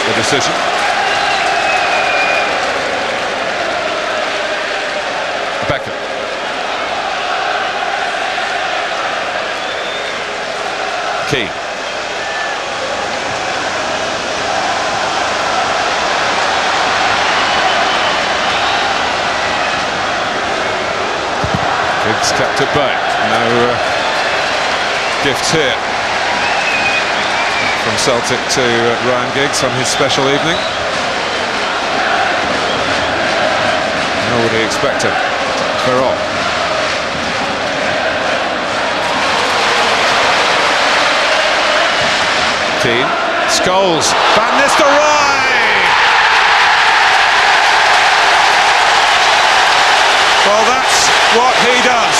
the decision. Beckham. Keane. Giggs kept it back. No gifts here from Celtic to Ryan Giggs on his special evening. Nor would he expect him. Veron. Keane. Scholes. Van Nistelrooy! Well, that's what he does.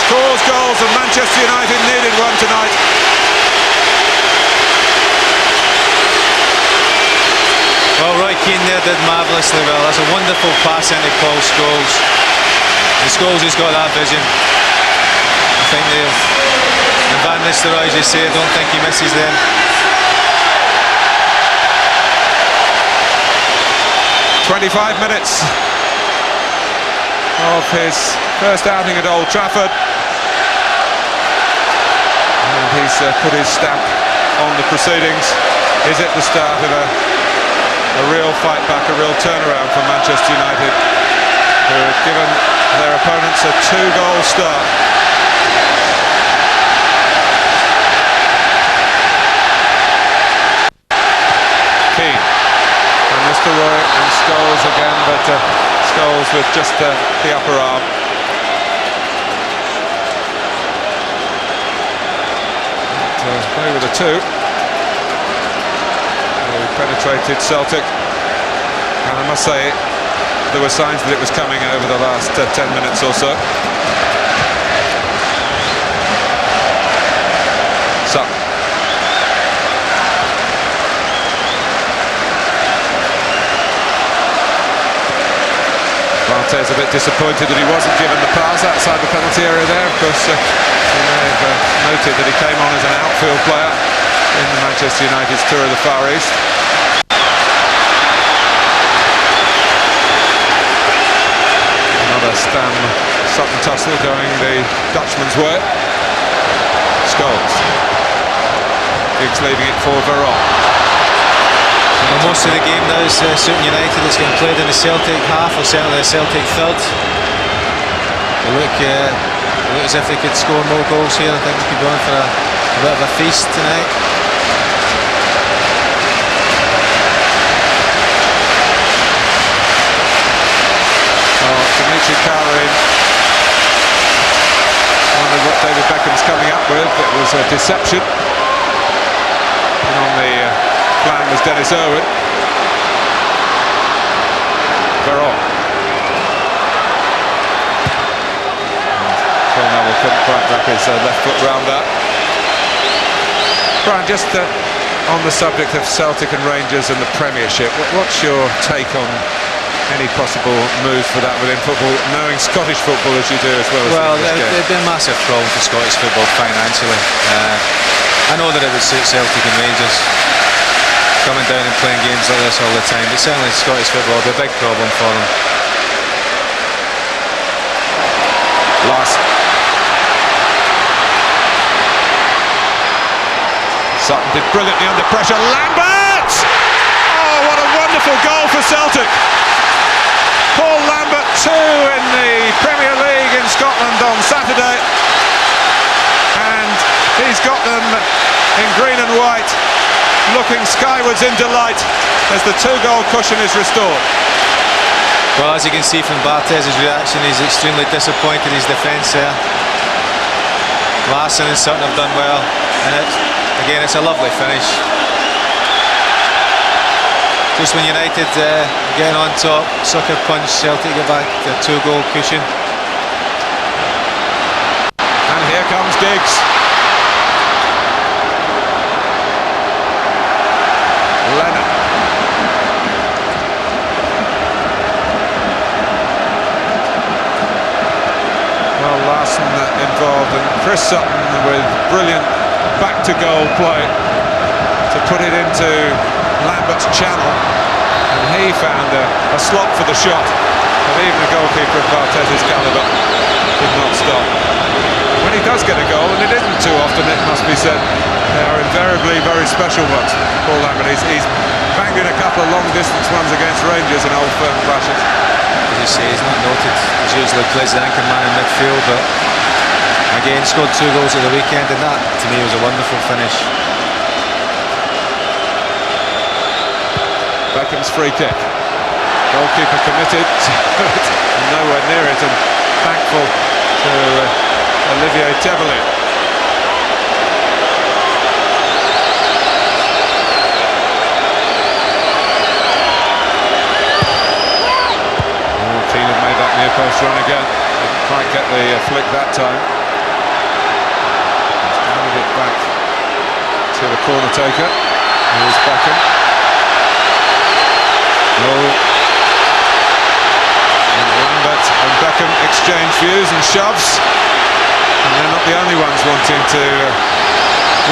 Scores goals, and Manchester United needed one tonight. Well, Roy Keane there did marvellously well. That's a wonderful pass into Paul Scholes. And Scholes has got that vision. I think they've... And Van Nistelrooy, as you say, I don't think he misses them. "25 minutes of his first outing at Old Trafford, and he's put his stamp on the proceedings. Is it the start of a real fight back, a real turnaround for Manchester United, who have given their opponents a 2-goal start? Keane. And Nistelrooy and Scholes again, but Scholes with just the upper arm. Play with a 2. Penetrated Celtic, and I must say there were signs that it was coming over the last 10 minutes or so. Sutton. Barthez a bit disappointed that he wasn't given the pass outside the penalty area there. Of course, you may have noted that he came on as an outfield player in the Manchester United's tour of the Far East. Another Sutton tussle going the Dutchman's way. Scholes. Giggs leaving it for Veron. Well, most of the game now is suiting United. It's getting played in the Celtic half, or certainly the Celtic third. They look as if they could score more goals here. I think they could go on for a bit of a feast tonight. Dimitri Karain wondered what David Beckham's coming up with. It was a deception. And on the plan was Dennis Irwin. Veron. Phil Neville couldn't quite wrap his left foot round that. Brian, just on the subject of Celtic and Rangers and the Premiership, what's your take on any possible moves for that within football, knowing Scottish football as you do as well as they'd be a massive problem for Scottish football financially. I know that it would suit Celtic and Rangers coming down and playing games like this all the time, but certainly Scottish football would be a big problem for them. Larson. Sutton did brilliantly under pressure. Lambert! Oh, what a wonderful goal for Celtic! Paul Lambert, 2 in the Premier League in Scotland on Saturday, and he's got them in green and white, looking skywards in delight as the 2-goal cushion is restored. Well, as you can see from Bartez's reaction, he's extremely disappointed in his defence there. Larson and Sutton have done well, and again it's a lovely finish. Just when United getting on top, sucker punch, Celtic get back the 2-goal cushion. And here comes Giggs. Lennon. Well, Larson involved, and Chris Sutton with brilliant back-to-goal play to put it into Lambert's channel, and he found a slot for the shot. But even a goalkeeper of Bartez's calibre did not stop. When he does get a goal, and it isn't too often, it must be said, they are invariably very special ones. Paul Lambert, he's banged in a couple of long-distance ones against Rangers in Old Firm clashes. As you say, he's not noted. He's usually plays the anchor man in midfield, but again, scored 2 goals at the weekend, and that, to me, was a wonderful finish. Beckham's free kick. Goalkeeper committed to it, nowhere near it, and thankful to Olivier Tebelin. Keane had made that near post run again. Didn't quite get the flick that time. He's handed it back to the corner taker. Here's Beckham. Oh. And Lambert and Beckham exchange views and shoves. And they're not the only ones wanting to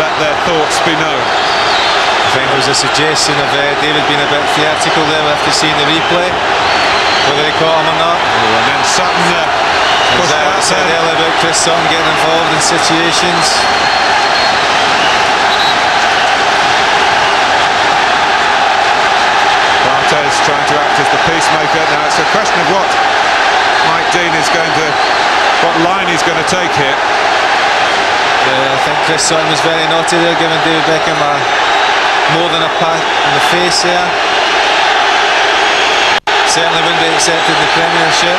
let their thoughts be known. I think there was a suggestion of David being a bit theatrical there after seeing the replay. Whether they caught him or not. Oh, and then Sutton said earlier about Chris Sutton getting involved in situations. Barthez trying to act as the peacemaker. Now it's a question of what Mike Dean is going to, what line he's going to take here. Yeah, I think Chris Sutton was very naughty there, giving David Beckham more than a pat on the face there. Certainly wouldn't be accepted in the Premiership.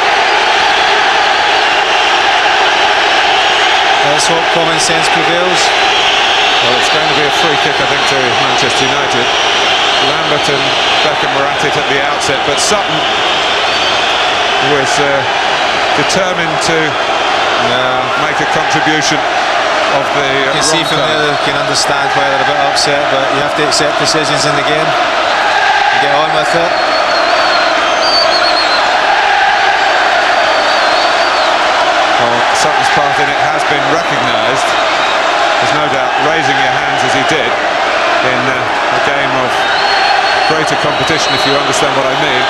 Let's hope common sense prevails. Well, it's going to be a free kick, I think, to Manchester United. Lambert and Beckham were at it at the outset, but Sutton was determined to make a contribution of the You can see from there, you can understand why they're a bit upset, but you have to accept decisions in the game and get on with it. Well, Sutton's part in it has been recognised. There's no doubt raising your hands as he did in a game of greater competition, if you understand what I mean,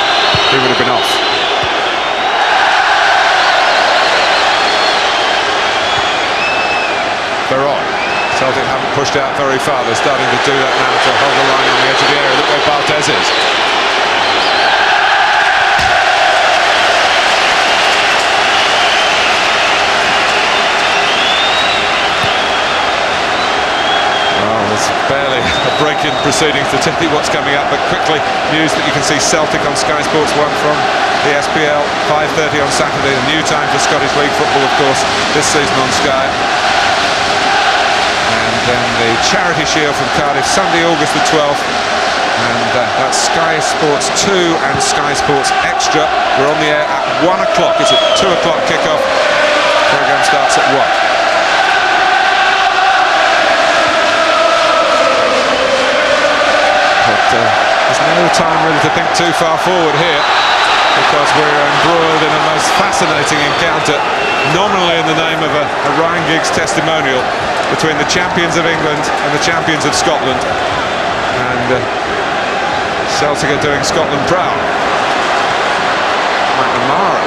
he would have been off. Veron. Celtic haven't pushed out very far. They're starting to do that now to hold the line on the edge of the area. Look where Barthez is. There's barely a break in proceedings to tell you what's coming up, but quickly news that you can see Celtic on Sky Sports 1 from the SPL, 5:30 on Saturday, the new time for Scottish League football, of course, this season on Sky. And then the Charity Shield from Cardiff, Sunday, August the 12th, and that's Sky Sports 2 and Sky Sports Extra. We're on the air at 1 o'clock. It's a 2 o'clock kickoff. The programme starts at 1. There's no time really to think too far forward here, because we're embroiled in a most fascinating encounter, nominally in the name of a Ryan Giggs testimonial, between the champions of England and the champions of Scotland. And Celtic are doing Scotland proud. McNamara.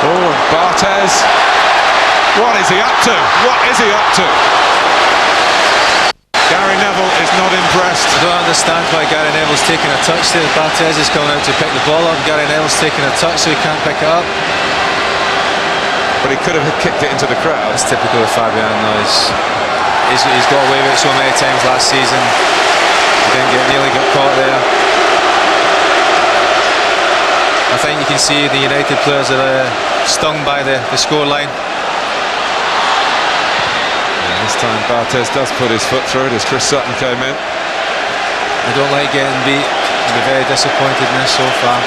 Oh, and Barthez. What is he up to? What is he up to? Gary Neville is not impressed. I don't understand why Gary Neville's taking a touch there. Barthez is coming out to pick the ball up. Gary Neville's taking a touch so he can't pick it up. But he could have kicked it into the crowd. That's typical of Fabian Noyes. He's got away with it so many times last season. He nearly got caught there. I think you can see the United players are stung by the scoreline. This time Barthez does put his foot through it as Chris Sutton came in. I don't like getting beat. I've been very disappointed in this so far.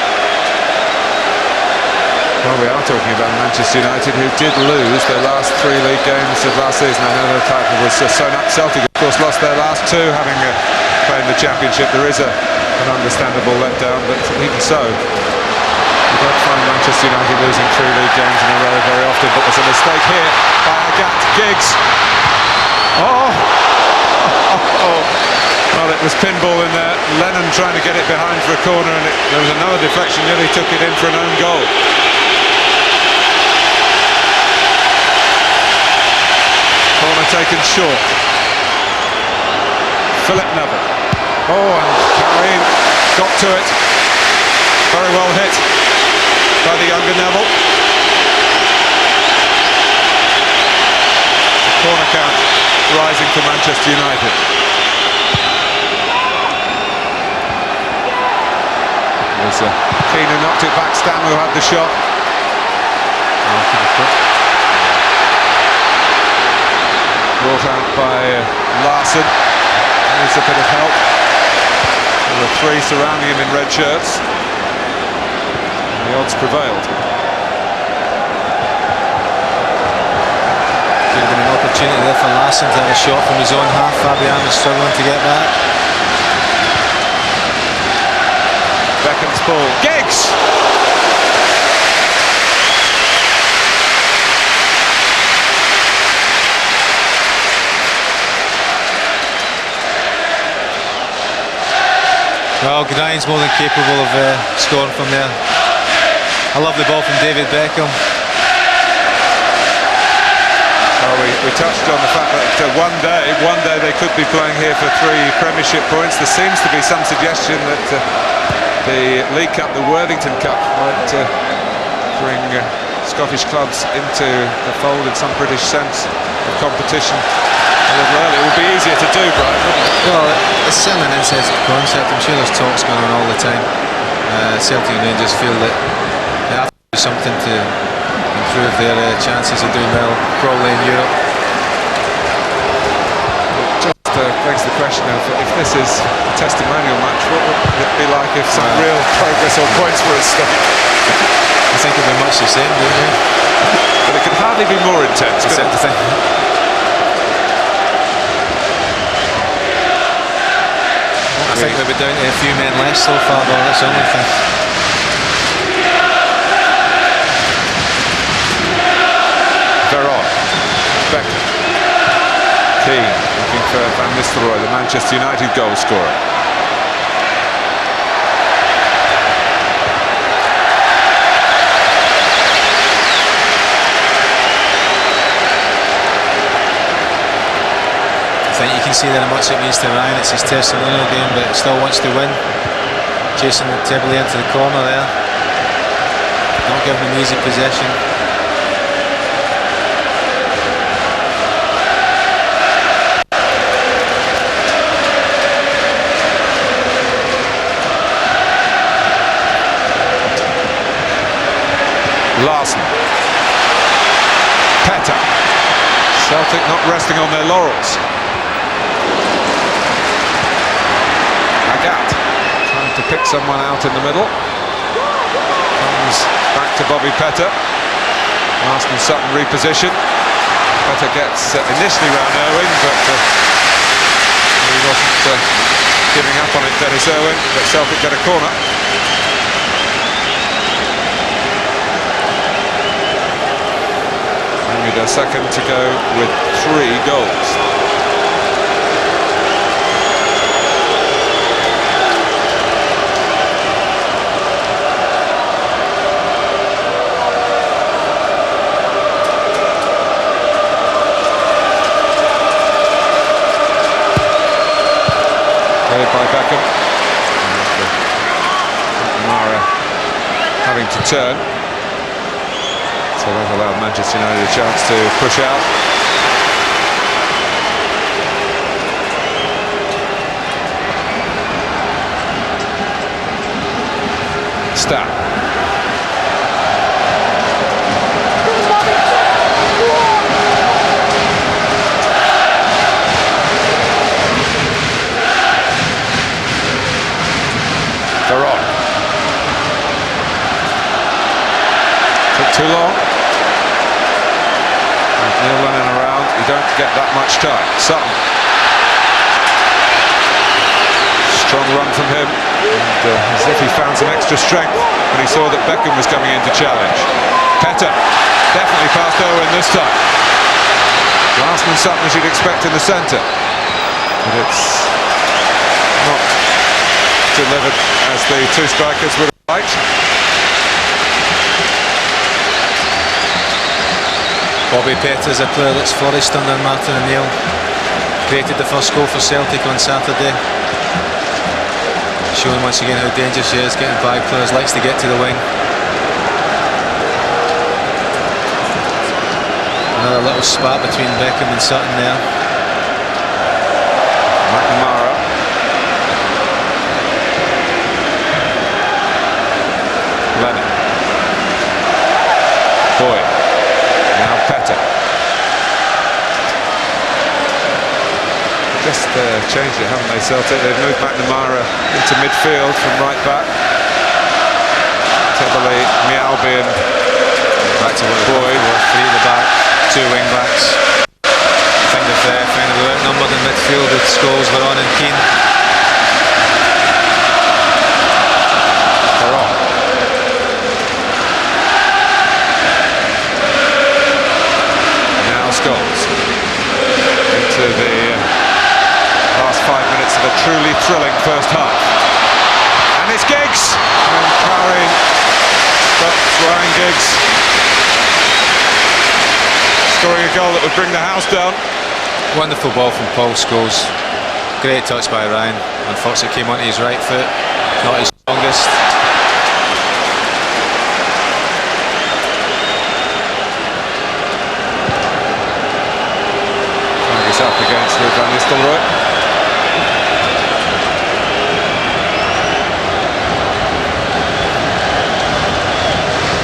Well, we are talking about Manchester United, who did lose their last 3 league games of last season. I know the title was sewn up. Celtic, of course, lost their last 2, having played in the Championship. There is an understandable letdown, but even so, you don't find Manchester United losing 3 league games in a row very often. But there's a mistake here by Agat Giggs. Oh! Well, it was pinball in there. Lennon trying to get it behind for a corner, and there was another deflection, nearly took it in for an own goal. Corner taken short. Philip Neville. Oh, and Karim got to it. Very well hit by the younger Neville. Corner count rising for Manchester United. Keane who knocked it back. Stam who had the shot. Brought out by Larson. Needs a bit of help. There were three surrounding him in red shirts. And the odds prevailed. Could have been an opportunity there for Larson to have a shot from his own half. Fabian was struggling to get that. Beckham's ball. Giggs! Well, Gnain's more than capable of scoring from there. I love the ball from David Beckham. Well, we touched on the fact that one day they could be playing here for 3 Premiership points. There seems to be some suggestion that the League Cup, the Worthington Cup, might bring Scottish clubs into the fold in some British sense of competition a little early. It would be easier to do, Brian, wouldn't it? Well, it's certainly an interesting concept. I'm sure there's talks going on all the time. Celtic and Rangers feel that they have to do something to improve their chances of doing well, probably in Europe. Just begs the question of if this is a testimonial match, what would it be like if some real progress or points were at stake? I think it'll be much the same, don't you? But it could hardly be more intense, could it? I think we'll be down to a few men less so far, though. That's the only thing. Veron, Beckham, Keane looking for Van Nistelrooy, the Manchester United goal scorer. I think you can see there how much it means to Ryan. It's his testimonial game, but he still wants to win. Chasing it heavily into the corner there. Not giving him easy possession. Larson. Peta. Celtic not resting on their laurels. Agat trying to pick someone out in the middle. Comes back to Bobby Peta. Marston Sutton reposition. Peta gets initially round Irwin, but he wasn't giving up on it, Dennis Irwin. But Celtic get a corner. Only their second to go with 3 goals. By Beckham. Mara having to turn. So that allowed Manchester United a chance to push out. Stam. Veron. Took too long. With Neil Lennon around, you don't get that much time. Sutton. Strong run from him, and as if he found some extra strength when he saw that Beckham was coming in to challenge. Peta definitely past Owen this time. Larson and Sutton as you'd expect in the centre. But it's delivered as the two strikers would have liked. Bobby Petter's a player that's flourished under Martin O'Neill. Created the first goal for Celtic on Saturday. Showing once again how dangerous he is, getting by players, likes to get to the wing. Another little spat between Beckham and Sutton there. McNamara. Lennon. Boyd. Now Petter. Just changed it, haven't they, Celtic? They've moved McNamara into midfield from right back. Tebele, Mialbi and Back to Boyd. Three at the back, two wing backs. I think they've kind of outnumbered in midfield with Scholes, Veron and Keane. Veron. Now Scholes into the last 5 minutes of a truly thrilling first half. And it's Giggs! And Powering stops Ryan Giggs, scoring a goal that would bring the house down. Wonderful ball from Paul Scholes. Great touch by Ryan. Unfortunately came onto his right foot. Not his strongest. He's up against Van Nistelrooy.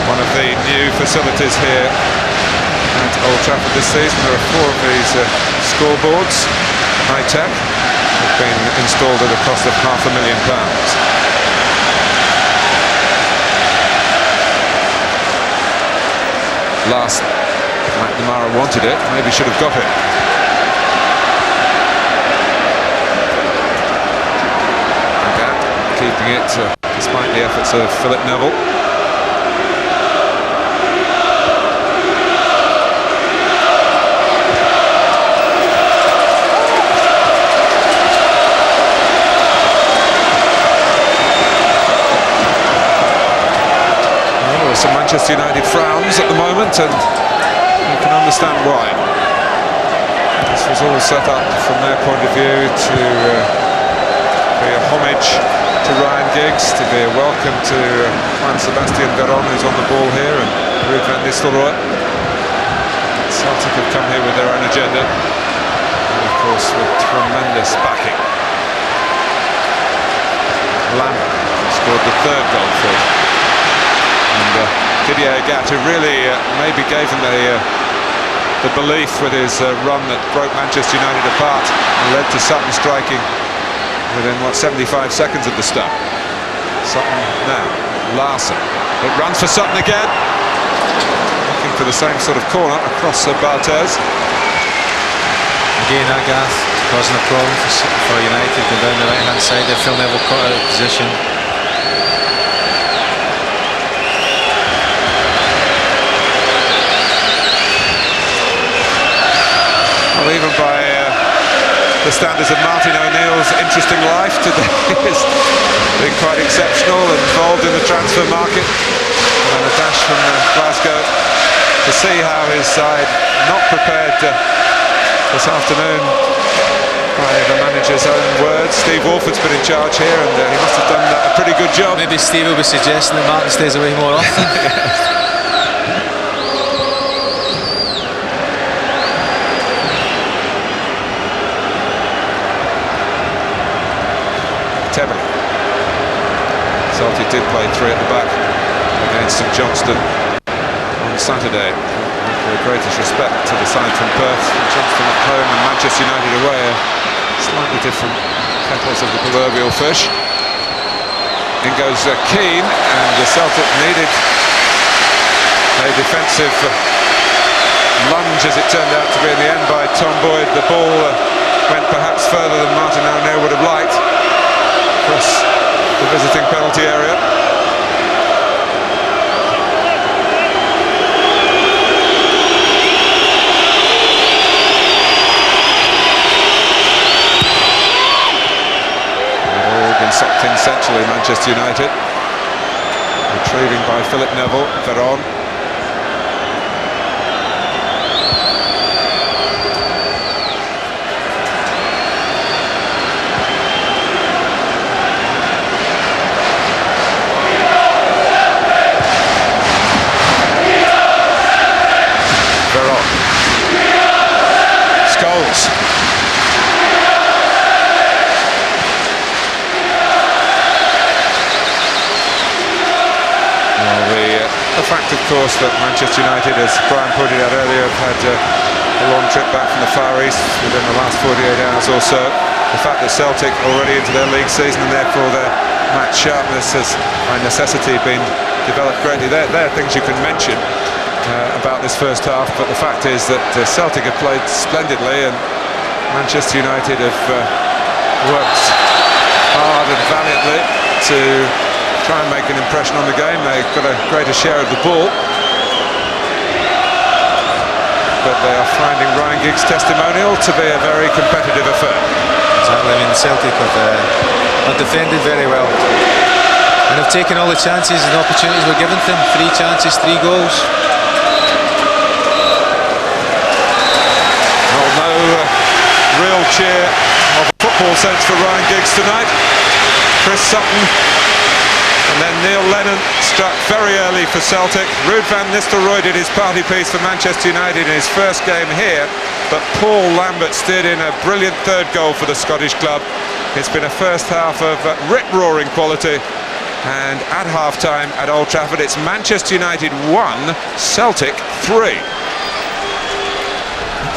One of the new facilities here at Old Trafford this season. There are 4 of these scoreboards, high-tech, have been installed at a cost of £500,000. Last McNamara wanted it, maybe should have got it. Keeping it despite the efforts of Philip Neville. Well, there are some Manchester United frowns at the moment, and you can understand why. This was all set up from their point of view to be a homage to Ryan Giggs, to be a welcome to Juan Sebastian Veron, who's on the ball here, and Ruud van Nistelrooy. Celtic have come here with their own agenda, and of course with tremendous backing. Lambert scored the 3rd goal for them, and Didier Agathe, who really maybe gave them the belief with his run that broke Manchester United apart and led to Sutton striking within, 75 seconds of the start. Sutton now, Larson. It runs for Sutton again. Looking for the same sort of corner across Barthez. Again, Agathe causing a problem for United, going down the right-hand side. They're Phil Neville caught out of position. Well, even by the standards of Martin O'Neill's interesting life today has been quite exceptional, involved in the transfer market, and a dash from Glasgow to see how his side, not prepared this afternoon by the manager's own words. Steve Walford's been in charge here, and he must have done a pretty good job. Maybe Steve will be suggesting that Martin stays away more often. Tebele. Celtic did play 3 at the back against St Johnstone on Saturday. With the greatest respect to the side from Perth, St Johnstone at home and Manchester United away are slightly different kettles of the proverbial fish. In goes Keane, and the Celtic needed a defensive lunge, as it turned out to be in the end, by Tom Boyd. The ball went perhaps further than Martin O'Neill would have liked across the visiting penalty area. It all been sucked in centrally Manchester United. Retrieving by Philip Neville, Veron. Veron. Scholes. The fact, of course, that Manchester United, as Brian pointed out earlier, have had a long trip back from the Far East within the last 48 hours or so. The fact that Celtic already into their league season and therefore their match sharpness has by necessity been developed greatly. There are things you can mention about this first half, but the fact is that Celtic have played splendidly and Manchester United have worked hard and valiantly to try and make an impression on the game. They've got a greater share of the ball, but they are finding Ryan Giggs' Testimonial to be a very competitive affair. Exactly, I mean Celtic have defended very well and have taken all the chances and opportunities were given to them. 3 chances, 3 goals. Well, no real cheer of a football sense for Ryan Giggs tonight. Chris Sutton and then Neil Lennon struck very early for Celtic. Ruud van Nistelrooy did his party piece for Manchester United in his first game here, but Paul Lambert steered in a brilliant third goal for the Scottish club. It's been a first half of rip-roaring quality, and at half-time at Old Trafford it's Manchester United 1, Celtic 3.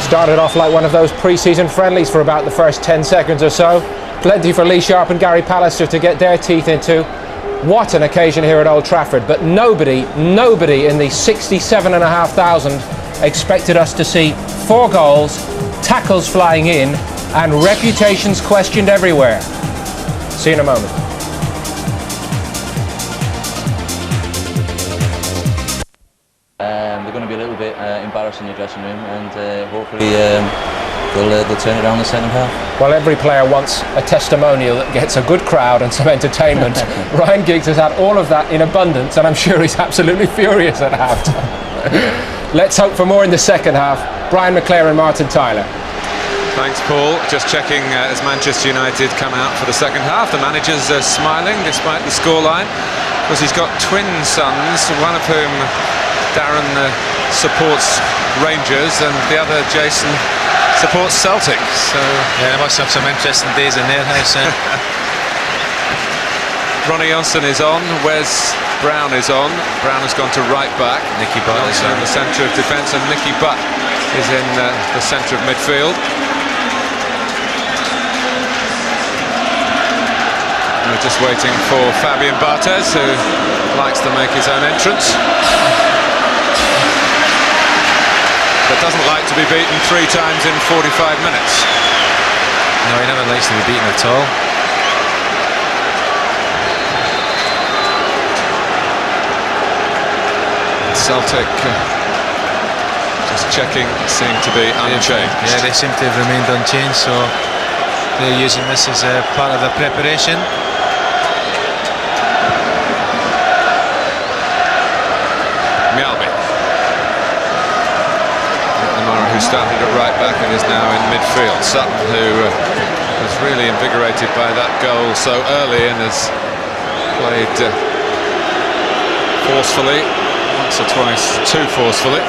Started off like one of those pre-season friendlies for about the first 10 seconds or so. Plenty for Lee Sharp and Gary Pallister to get their teeth into. What an occasion here at Old Trafford, but nobody in the 67,500 expected us to see 4 goals, tackles flying in, and reputations questioned everywhere. See you in a moment. They're going to be a little bit embarrassed in the dressing room, and hopefully they'll turn it around the second half. Well, every player wants a testimonial that gets a good crowd and some entertainment. Ryan Giggs has had all of that in abundance, and I'm sure he's absolutely furious at half-time. Let's hope for more in the second half. Brian McClare and Martin Tyler. Thanks, Paul. Just checking as Manchester United come out for the second half. The manager's smiling despite the scoreline, because he's got twin sons, one of whom, Darren, supports Rangers, and the other, Jason, supports Celtic. So yeah, they must have some interesting days in their house. Ronnie Johnson is on, Wes Brown is on. Brown has gone to right back. Nicky Butt is in the centre of defence, and Nicky Butt is in the centre of midfield. We're just waiting for Fabian Barthez, who likes to make his own entrance, but doesn't like to be beaten 3 times in 45 minutes. No, he never likes to be beaten at all. Celtic, just checking, seem to be unchanged. Yeah, they seem to have remained unchanged, so they're using this as a part of their preparation. Mjalby, who started at right back and is now in midfield. Sutton, who was really invigorated by that goal so early and has played forcefully, once or twice too forcefully.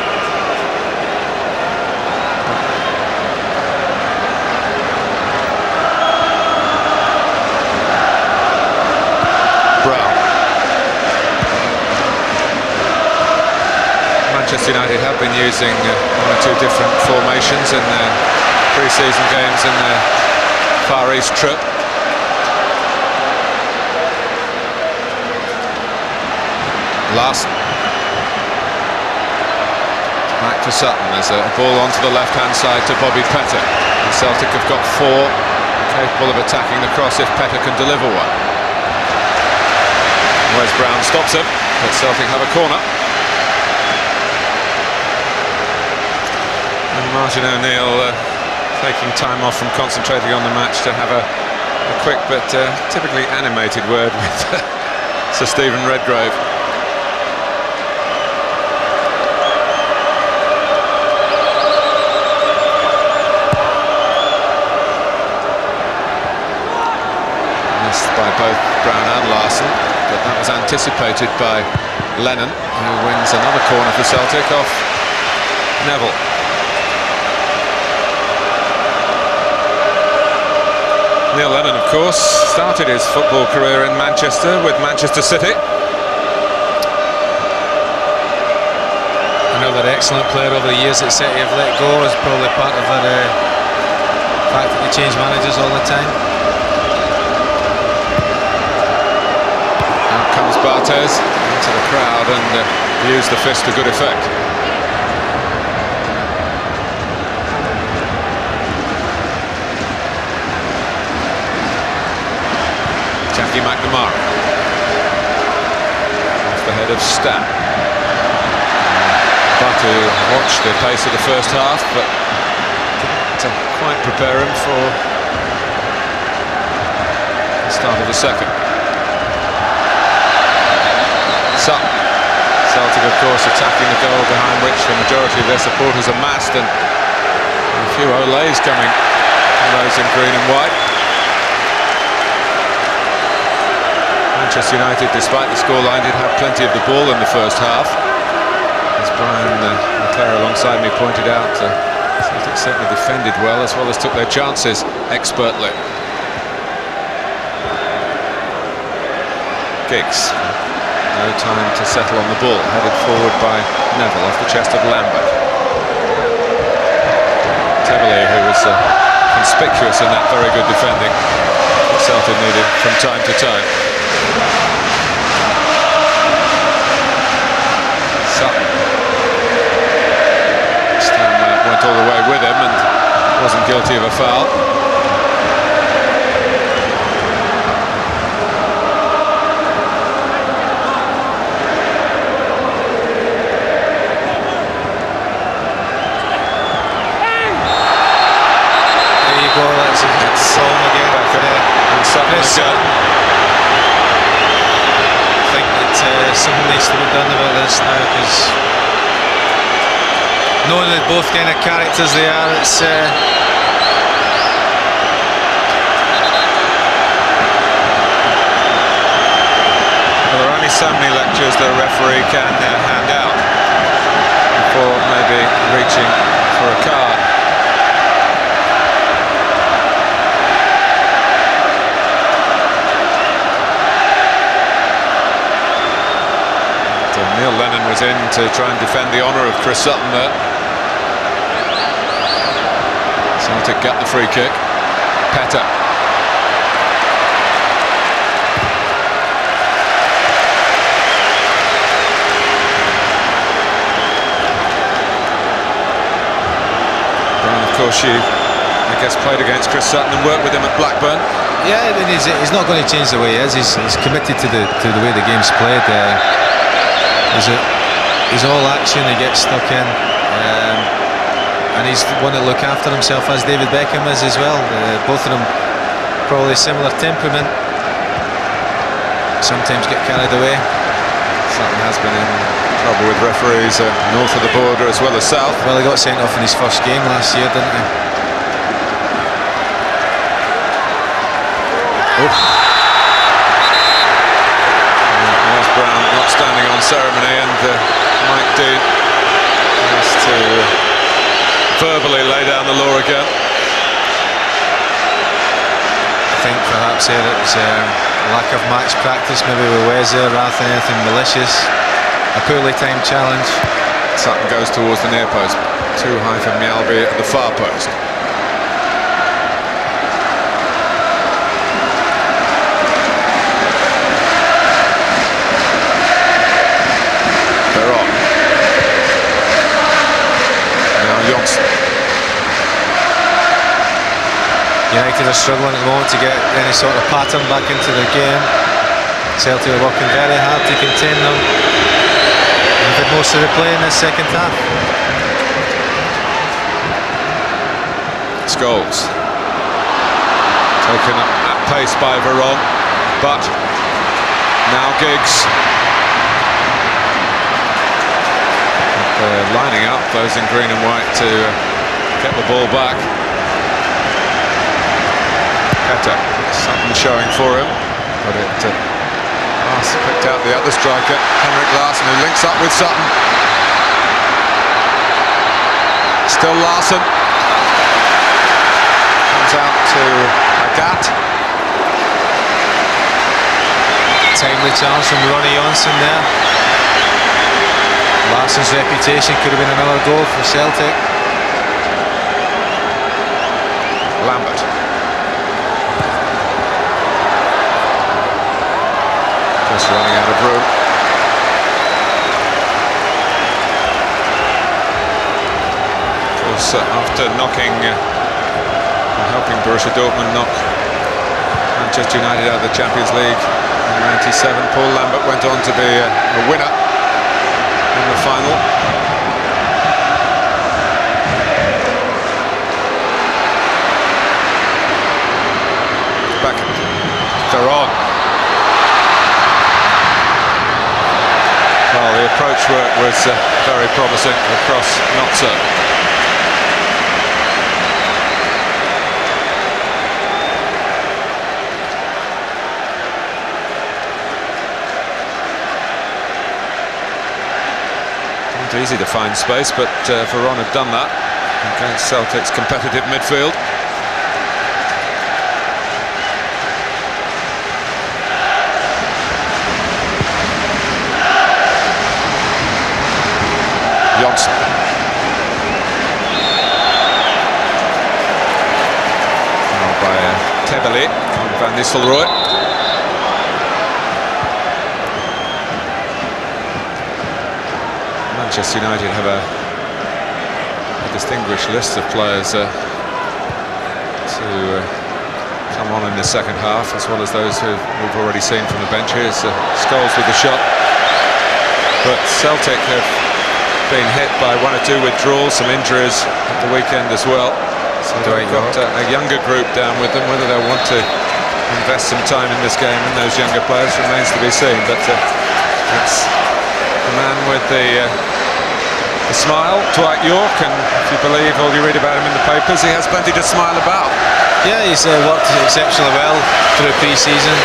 Manchester United have been using 1 or 2 different formations in their pre-season games in their Far East trip. Larson. Back for Sutton. There's a ball onto the left-hand side to Bobby Petr. And Celtic have got 4 capable of attacking the cross if Petr can deliver one. Wes Brown stops him, but Celtic have a corner. And Martin O'Neill taking time off from concentrating on the match to have a A quick but typically animated word with Sir Stephen Redgrave. Missed by both Brown and Larson, but that was anticipated by Lennon, who wins another corner for Celtic off Neville. Neil Lennon, of course, started his football career in Manchester with Manchester City. Another excellent player over the years that City have let go is probably part of their fact that they change managers all the time. Out comes Barthez into the crowd and used the fist to good effect. McNamara off the head of Stan. Batu watched the pace of the first half, but didn't quite prepare him for the start of the second. Sutton. Celtic, of course, attacking the goal behind which the majority of their supporters are massed, and a few olays coming from those in green and white. Manchester United, despite the scoreline, did have plenty of the ball in the first half. As Brian McClare alongside me pointed out, Celtic certainly defended well as took their chances expertly. Giggs, no time to settle on the ball, headed forward by Neville off the chest of Lambert. Tebele, who was conspicuous in that very good defending that Celtic needed from time to time. Sutton. Stan went all the way with him and wasn't guilty of a foul. There you go, that's home again. Back there. And Sutton again. I think that something needs to be done about this now, because knowing that both kind of characters they are, it's Well, there are only so many lectures that a referee can hand out before maybe reaching for a card. Neil Lennon was in to try and defend the honour of Chris Sutton there. Celtic get the free kick. Petta. Brian, of course, you, I guess, played against Chris Sutton and worked with him at Blackburn. yeah, I mean, he's not going to change the way he is. He's committed to the way the game's played. He's all action, he gets stuck in, and he's one that look after himself, as David Beckham is as well. Both of them probably similar temperament, sometimes get carried away. Sutton has been in trouble with referees north of the border as well as south. Well, he got sent off in his first game last year, didn't he? Oof. There's Brown not standing on ceremony, and Mike Dean has to verbally lay down the law again. I think perhaps here it was lack of match practice, maybe with Weza, rather than anything malicious. A poorly timed challenge. Sutton goes towards the near post. Too high for Mjalby at the far post. Veron. Now Johnson. United are struggling at the moment to get any sort of pattern back into the game. Celtic are working very hard to contain them. They've had most of the play in the second half. Scholes. Taken at pace by Veron, but now Giggs. Lining up, those in green and white, to get the ball back. Petter, something showing for him, but it picked out the other striker, Henrik Larsson, who links up with Sutton. Still Larsson. Comes out to Agat. Timely chance from Ronnie Johnson there. Larsson's reputation could have been another goal for Celtic. Lambert. Just running out of room. Of course, after helping Borussia Dortmund knock Manchester United out of the Champions League in '97, Paul Lambert went on to be a winner in the final. Back Veron. Well, the approach work was very promising across, not so. Easy to find space, but Veron had done that against Celtic's competitive midfield. Johnson. Now by Tebele on Van Nistelrooy. Manchester United have a distinguished list of players to come on in the second half, as well as those who we've already seen from the bench. Here's Scholes with the shot. But Celtic have been hit by one or two withdrawals, some injuries at the weekend as well. So they've got a younger group down with them. Whether they'll want to invest some time in this game and those younger players remains to be seen. But it's the man with the smile, Dwight York, and if you believe all you read about him in the papers, he has plenty to smile about. Yeah, he's worked exceptionally well through pre-season.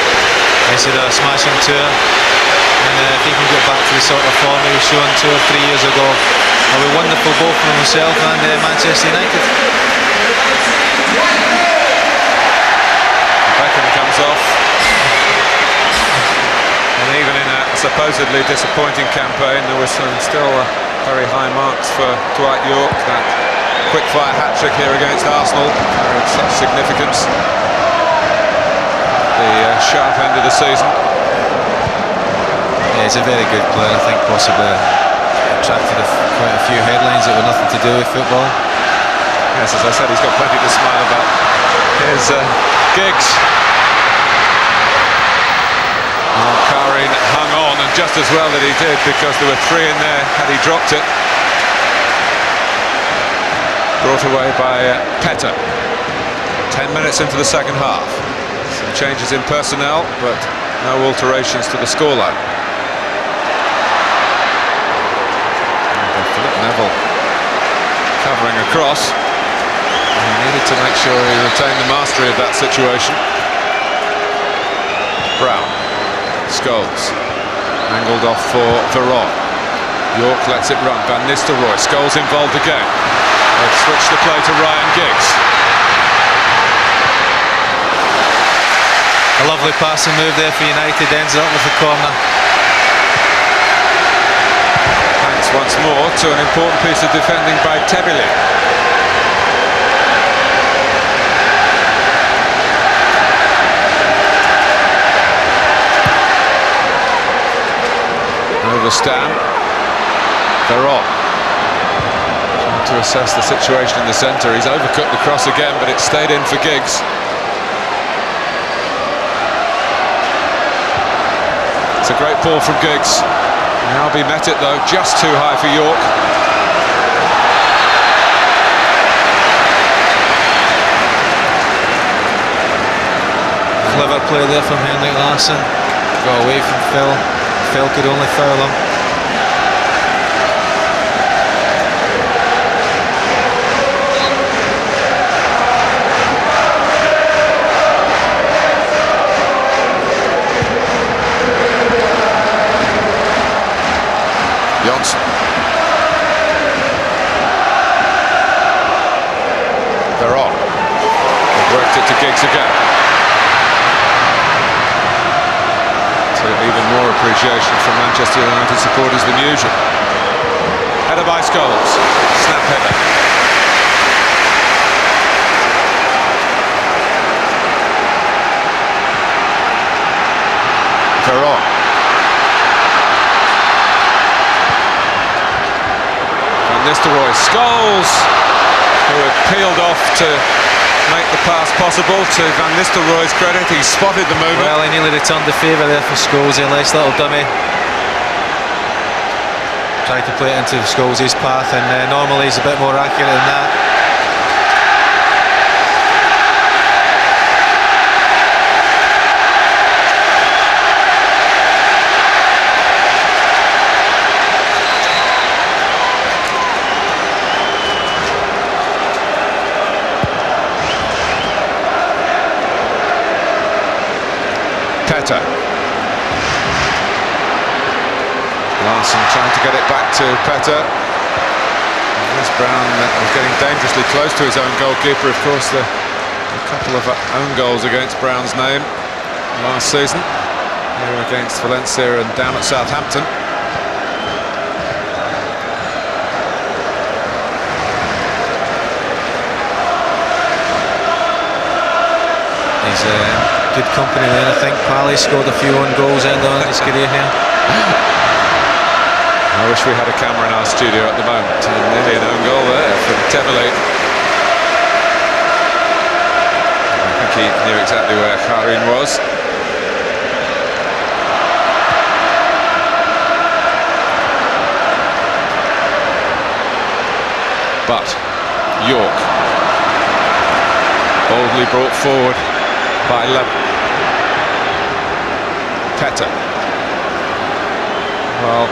He's had a smashing tour, and if he can get back to the sort of form he was shown 2 or 3 years ago, it'll be wonderful both for himself and Manchester United. Beckham comes off, and even in a supposedly disappointing campaign, there was some still very high marks for Dwight York. That quick-fire hat-trick here against Arsenal of such significance. The sharp end of the season. Yeah, he's a very good player. I think possibly attracted quite a few headlines that were nothing to do with football. Yes, as I said, he's got plenty to smile about. Here's Giggs. Karin hung on, and just as well that he did, because there were 3 in there had he dropped it. Brought away by Petter. 10 minutes into the second half. Some changes in personnel, but no alterations to the scoreline. Philip Neville covering across. He needed to make sure he retained the mastery of that situation. Brown. Scholes, angled off for Veron. York lets it run. Van Nistelrooy. Scholes involved again. They've switched the play to Ryan Giggs. A lovely passing move there for United, ends up with the corner. Thanks once more to an important piece of defending by Tebele. Over Stam. Veron trying to assess the situation in the centre. He's overcut the cross again, but it stayed in for Giggs. It's a great ball from Giggs. Albi met it though, just too high for York. play there from Henrik Larsson. Got away from Phil. Phil could only foul him. Johnson. Veron. They've worked it to Giggs again. To even more appreciation from Manchester United supporters than usual. Header by Scholes. Snap header. Veron. Van Nistelrooy. Scholes, who had peeled off to make the pass possible. To Van Nistelrooy's credit, he spotted the movement. Well, he nearly returned the favour there for Scholes. A nice little dummy. Tried to play it into Scholes' path, and normally he's a bit more accurate than that. Larsson trying to get it back to Petter. As Brown was getting dangerously close to his own goalkeeper. Of course, a couple of own goals against Brown's name last season, here against Valencia and down at Southampton. He's good company there. I think Pally scored a few own goals early on in his career here. I wish we had a camera in our studio at the moment. Nearly an own goal there for Tebele. I think he knew exactly where Harin was. But York, boldly brought forward by Lambert. Petter. Well,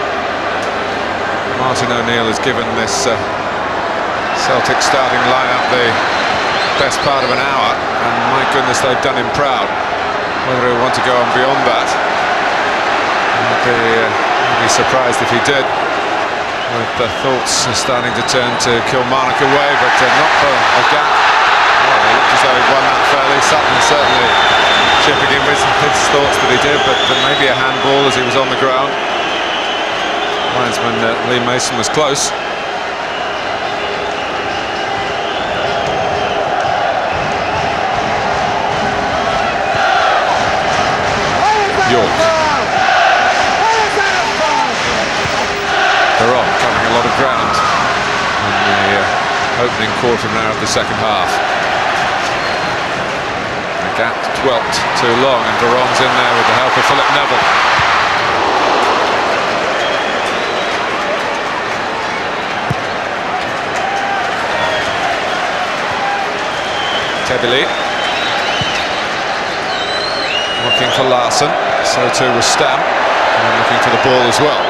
Martin O'Neill has given this Celtic starting lineup the best part of an hour, and my goodness, they've done him proud. Whether he'll want to go on beyond that, I'd be surprised if he did. With the thoughts starting to turn to Kilmarnock away, but not for a gap. Well, it looked as though he'd won that fairly. Sutton certainly chipping in with his thoughts that he did, but maybe a handball as he was on the ground. Linesman Lee Mason was close. York. Veron covering a lot of ground in the opening quarter now of the second half. The gap dwelt too long, and Veron's in there with the help of Philip Neville. Tebele looking for Larsson, so too was Stam, and looking for the ball as well.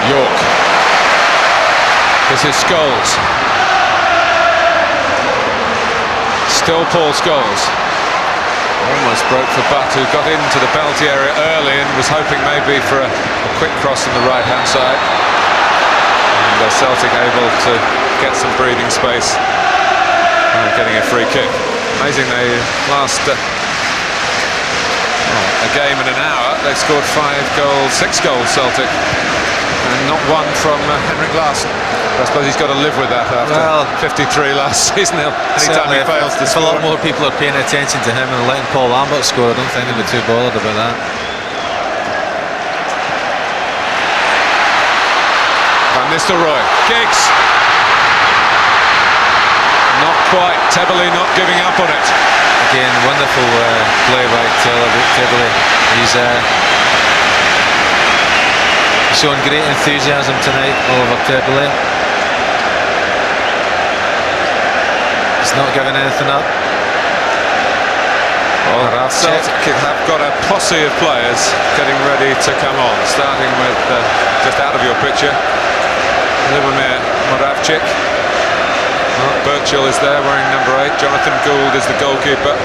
York. This is Scholes. Still Paul Scholes. Almost broke for Butt, who got into the penalty area early and was hoping maybe for a quick cross on the right-hand side. And Celtic able to get some breathing space by getting a free kick. Amazing, they last a game in an hour, they scored 6 goals Celtic, and not one from Henrik Larsson. I suppose he's got to live with that after 53 last season. Anytime he fails to score. A lot more people are paying attention to him and letting Paul Lambert score. I don't think they'll be too bothered about that. Van Nistelrooy, Giggs. Not quite. Tebele not giving up on it. Again, wonderful play by Tiddley. He's shown great enthusiasm tonight, Oliver Tiddley. He's not giving anything up. Well, Celtic have got a posse of players getting ready to come on, starting with, just out of your picture, Moravcik. Mark Birchall is there wearing number 8. Jonathan Gould is the goalkeeper.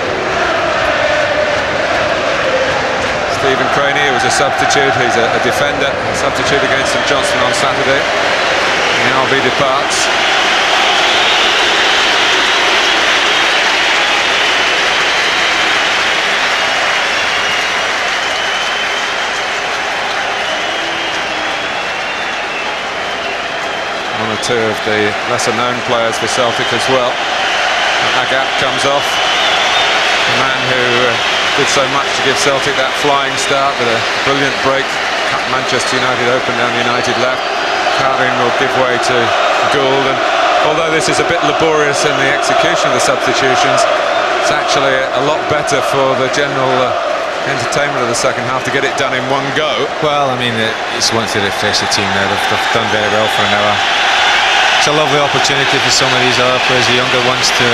Stephen Craney, who was a substitute, he's a defender, a substitute against St Johnstone on Saturday. Now he departs. One or two of the lesser known players for Celtic as well. Agat comes off, the man who did so much to give Celtic that flying start with a brilliant break, cut Manchester United open down the United left. Karin will give way to Gould, and although this is a bit laborious in the execution of the substitutions, it's actually a lot better for the general entertainment of the second half to get it done in one go. Well, I mean, it's one to refresh the team now. They've done very well for an hour. It's a lovely opportunity for some of these other players, the younger ones, to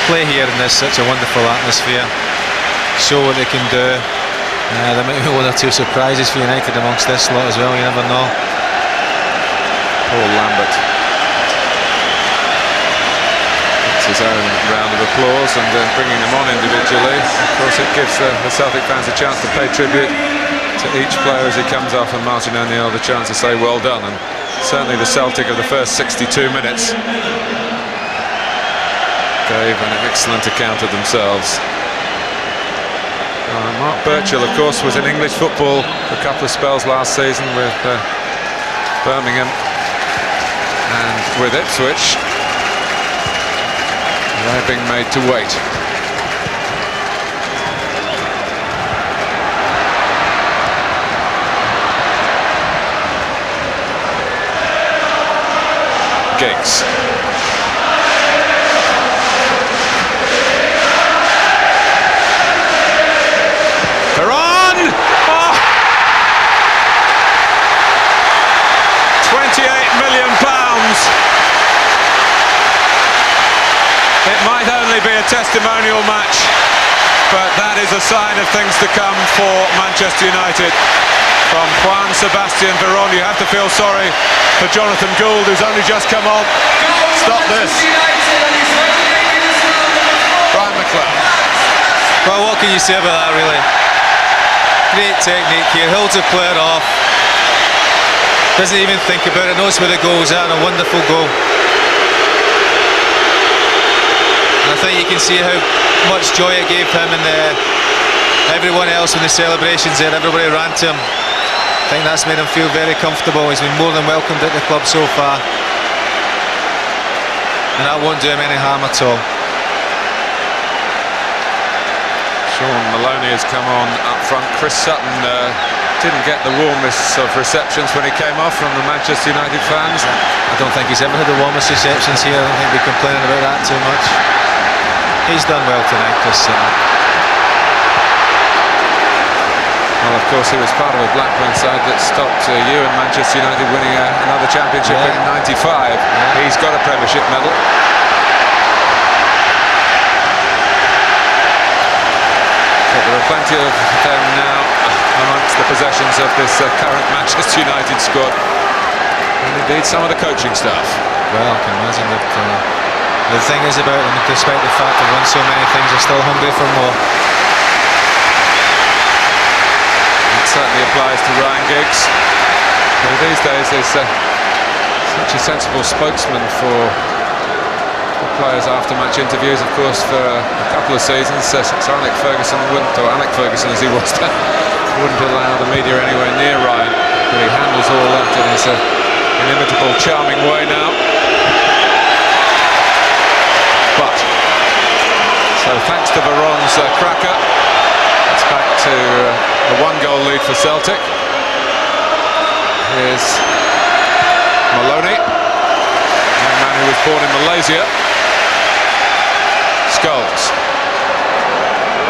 play here in this such a wonderful atmosphere, show what they can do. There might be one or two surprises for United amongst this lot as well, you never know. Poor Lambert. It's his own round of applause, and bringing them on individually, of course, it gives the Celtic fans a chance to pay tribute to each player as he comes off, and Martin O'Neill the chance to say well done. And certainly the Celtic of the first 62 minutes gave an excellent account of themselves. Mark Birchall, of course, was in English football for a couple of spells last season with Birmingham and with Ipswich. They're being made to wait. Giggs. Veron! Oh! £28 million. It might only be a testimonial match, but that is a sign of things to come for Manchester United. From Juan Sebastian Veron, you have to feel sorry for Jonathan Gould, who's only just come on. Stop this. Brian McClellan. Well, what can you say about that, really? Great technique here, holds the player off, doesn't even think about it, knows where the goal's at, and a wonderful goal. And I think you can see how much joy it gave him and everyone else in the celebrations there. Everybody ran to him. I think that's made him feel very comfortable. He's been more than welcomed at the club so far, and that won't do him any harm at all. Sean Maloney has come on up front. Chris Sutton didn't get the warmest of receptions when he came off from the Manchester United fans. I don't think he's ever had the warmest receptions here. I don't think we're complaining about that too much. He's done well tonight, Chris Sutton. Well, of course, he was part of a Blackburn side that stopped you and Manchester United winning another championship in '95. Yeah. He's got a Premiership medal. But there are plenty of them now amongst the possessions of this current Manchester United squad, and indeed some of the coaching staff. Well, I can imagine that the thing is about them, despite the fact they've won so many things, they're still hungry for more. That certainly applies to Ryan Giggs, who these days is such a sensible spokesman for players after match interviews. Of course, for a couple of seasons, Sir Alec Ferguson wouldn't, or Alec Ferguson as he was then, wouldn't allow the media anywhere near Ryan, but he handles all that in his inimitable, charming way now. But so thanks to Veron's cracker, it's back to a one-goal lead for Celtic. Here's Maloney, a young man who was born in Malaysia. goals.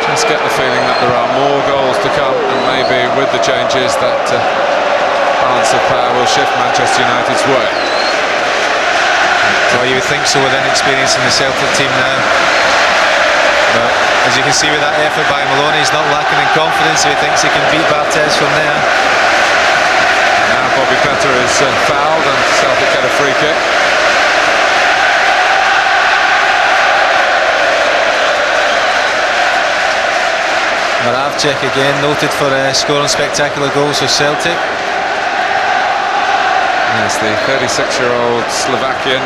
Just get the feeling that there are more goals to come, and maybe with the changes that balance of power will shift Manchester United's way. Well, you would think so with inexperience in the Celtic team now. But as you can see with that effort by Maloney, he's not lacking in confidence. He thinks he can beat Barthez from there. Now Bobby Petter is fouled and Celtic get a free kick. Moravcik again noted for scoring spectacular goals for Celtic. Yes, the 36-year-old Slovakian,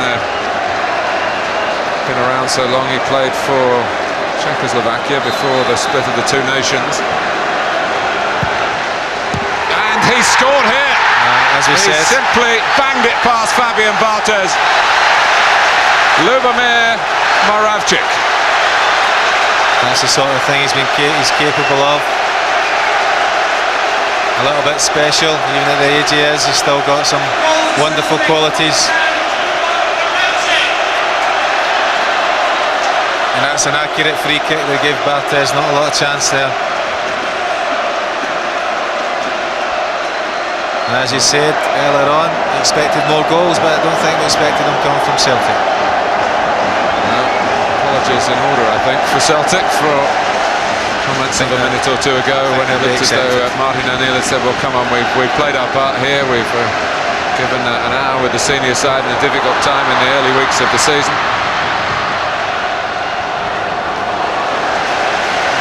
been around so long. He played for Czechoslovakia before the split of the two nations. And he scored here! As we said, simply banged it past Fabian Barthez. Lubomir Moravcik. that's the sort of thing he's capable of. A little bit special, even at the age he is, he's still got some wonderful qualities. And that's an accurate free kick. They gave Barthez not a lot of chance there. And as you said earlier on, he expected more goals, but I don't think we expected them coming from Celtic. No, apologies in order, I think, for Celtic for comments of a minute or two ago when it looked as though Martin O'Neill had said, well, come on, we've played our part here, we've given an hour with the senior side in a difficult time in the early weeks of the season.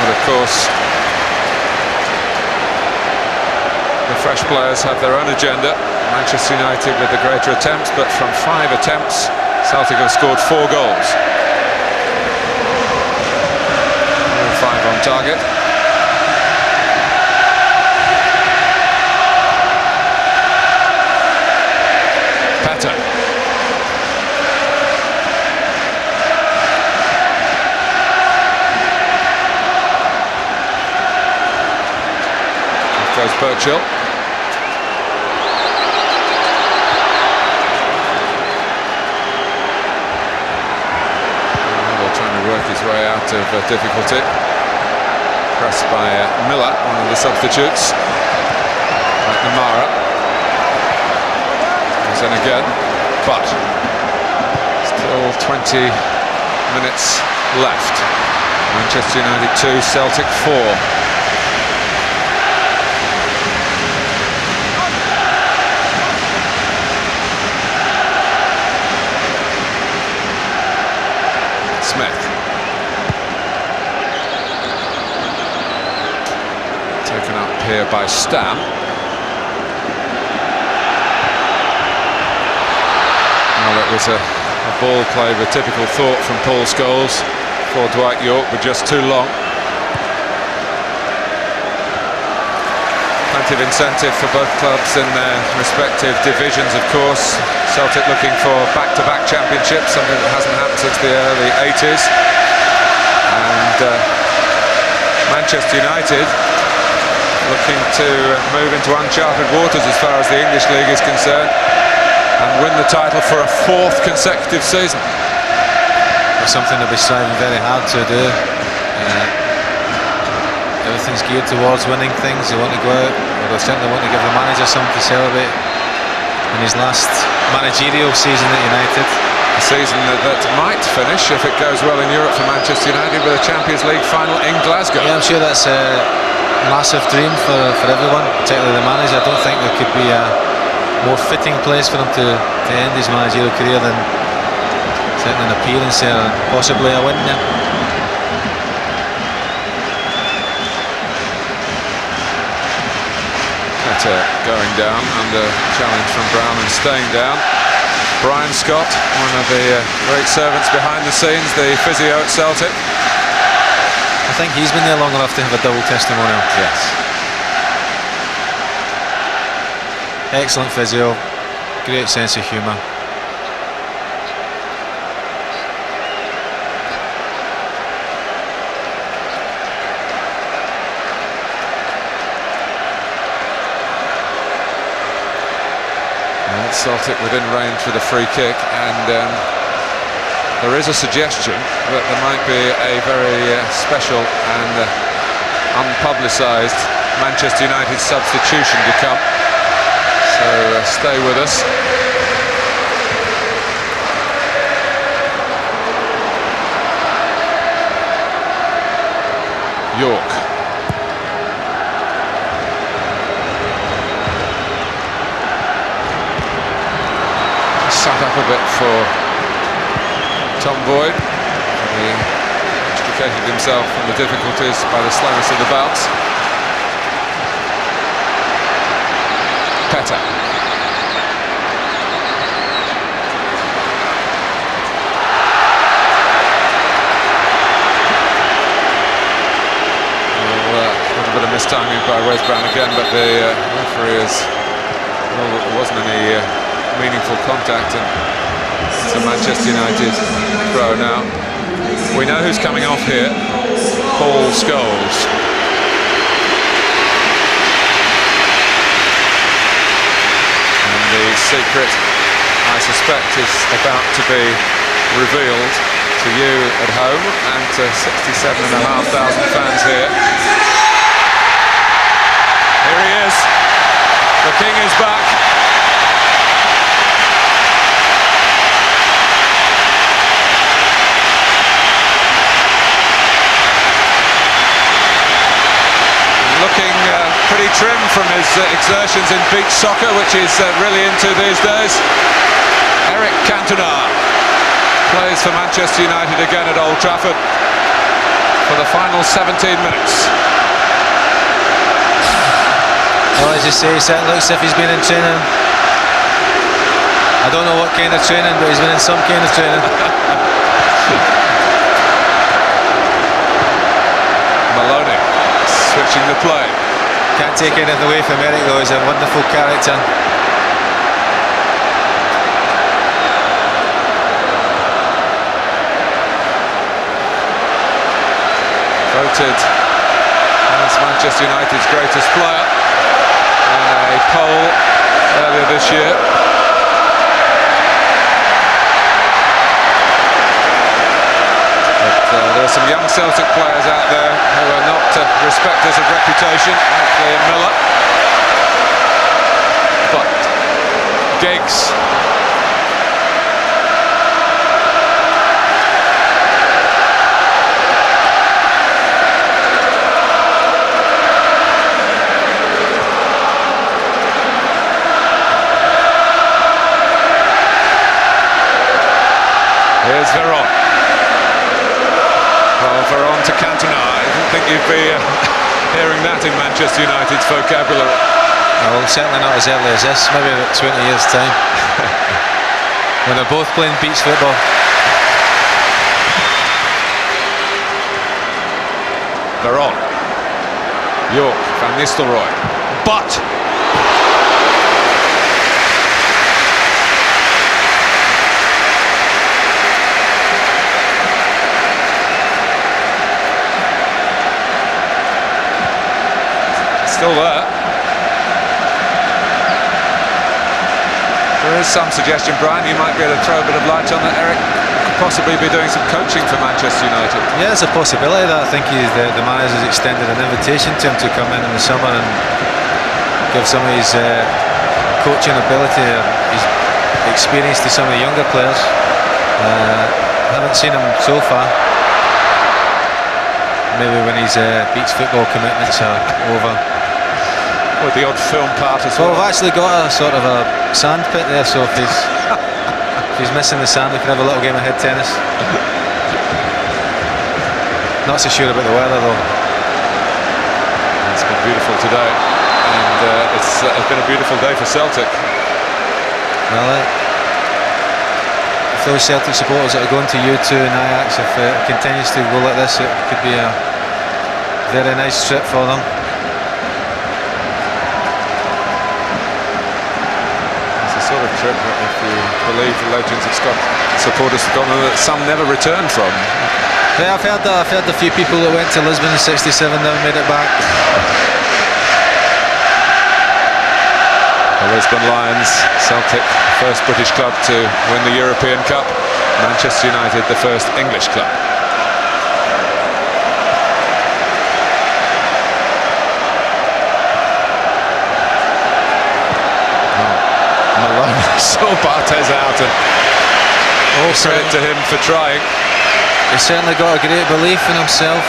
But of course, the fresh players have their own agenda. Manchester United with the greater attempts, but from 5 attempts, Celtic have scored 4 goals. 5 on target. Petter. Off goes Birchall. Trying to work his way out of difficulty. Pressed by Miller, one of the substitutes. Like Namara. He's in again, but still 20 minutes left. Manchester United 2, Celtic 4. Smith. Taken up here by Stam. Well, it was a ball play with typical thought from Paul Scholes for Dwight York, but just too long. Plenty of incentive for both clubs in their respective divisions, of course. Celtic looking for back-to-back championships, something that hasn't happened since the early 80s. And Manchester United looking to move into uncharted waters as far as the English League is concerned and win the title for a 4th consecutive season. It's something they'll be striving very hard to do. Everything's geared towards winning things. They want to go out, or they certainly want to give the manager something to celebrate in his last managerial season at United. A season that might finish, if it goes well in Europe for Manchester United, with a Champions League final in Glasgow. Yeah, I'm sure that's a massive dream for everyone, particularly the manager. I don't think there could be a more fitting place for him to end his managerial career than certainly an appearance there and possibly a win there. Petter going down under challenge from Brown and staying down. Brian Scott, one of the great servants behind the scenes, the physio at Celtic. I think he's been there long enough to have a double testimonial. Yes. Excellent physio, great sense of humour. Celtic within range for the free kick, and there is a suggestion that there might be a very special and unpublicised Manchester United substitution to come. So stay with us. York. Sat up a bit for Tom Boyd. He extricated himself from the difficulties by the slowness of the bounce. Peta. A bit of mistiming by Wes Brown again, but the referee has ruled that there wasn't any meaningful contact, and it's a Manchester United throw now. We know who's coming off here. Paul Scholes. And the secret, I suspect, is about to be revealed to you at home and to 67,500 fans here. Here he is. The king is back. Looking pretty trim from his exertions in beach soccer, which he's really into these days. Eric Cantona plays for Manchester United again at Old Trafford for the final 17 minutes. Well, as you say, it looks as if he's been in training. I don't know what kind of training, but he's been in some kind of training. Maloney switching the play. Can't take anything away from Eric though, he's a wonderful character. Voted as Manchester United's greatest player in a poll earlier this year. But there are some young Celtic players out there who are not respecters of reputation, like Liam Miller. But Giggs. Here's Veron. Well, Veron to Cantona. I didn't think you'd be hearing that in Manchester United's vocabulary. Well, certainly not as early as this, maybe about 20 years' time. When they're both playing beach football. Veron. York, Van Nistelrooy. But still there. There is some suggestion, Brian, you might be able to throw a bit of light on that. Eric could possibly be doing some coaching for Manchester United. Yeah, there's a possibility that I think the manager's extended an invitation to him to come in the summer and give some of his coaching ability, his experience to some of the younger players. Haven't seen him so far. Maybe when his beach football commitments are over. With the odd film part as well. Well, we've actually got a sort of a sand pit there, so if he's missing the sand, we can have a little game of head tennis. Not so sure about the weather though. It's been beautiful today, and it's been a beautiful day for Celtic. Well, if those Celtic supporters that are going to U2 and Ajax, if it continues to go like this, it could be a very nice trip for them. Sort of trip that, if you believe the legends of supporters of Scotland, that some never returned from. Yeah, I've heard a few people that went to Lisbon in '67 never made it back. The Lisbon Lions, Celtic, first British club to win the European Cup. Manchester United, the first English club. Malone saw Barthez out, and all credit to him for trying. He's certainly got a great belief in himself.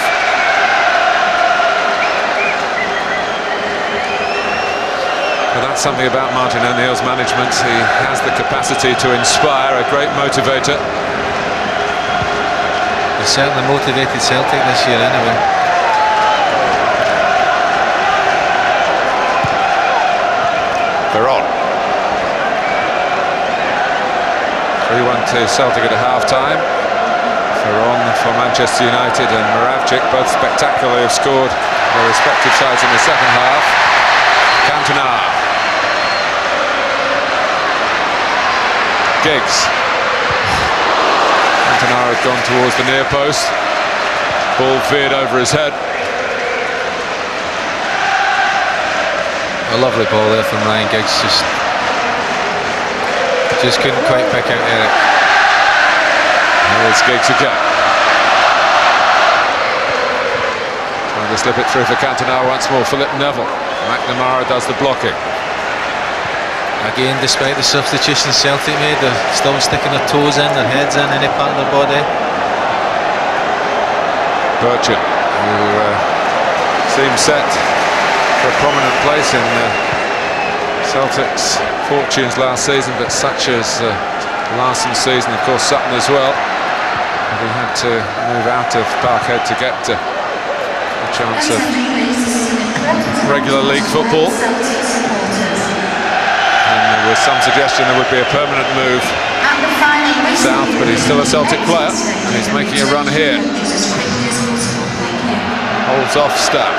But that's something about Martin O'Neill's management. He has the capacity to inspire, a great motivator. He's certainly motivated Celtic this year anyway. Veron. 3-1 to Celtic at a half-time. Veron for Manchester United and Moravcik both spectacularly have scored their respective sides in the second half. Cantona. Giggs. Cantona had gone towards the near post. Ball veered over his head. A lovely ball there from Ryan Giggs. Just couldn't quite pick out Eric. Here's Giggs again. Trying to slip it through for Cantona once more. Philip Neville. McNamara does the blocking. Again, despite the substitutions Celtic made, they're still sticking their toes in, their heads in, any part of their body. Birchin, who seems set for a prominent place in Celtic's fortunes last season, but such as Larsson's season, of course Sutton as well. And he had to move out of Parkhead to get a chance of regular league football. And there was some suggestion there would be a permanent move south, but he's still a Celtic player, and he's making a run here. Holds off Stab.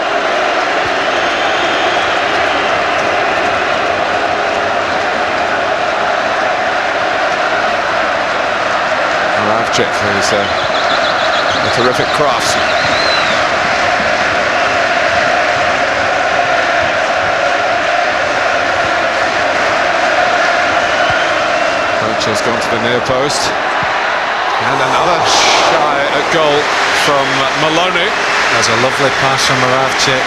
Moravcik, who's a terrific craftsman. Has gone to the near post, and another shy at goal from Maloney. There's a lovely pass from Moravcik.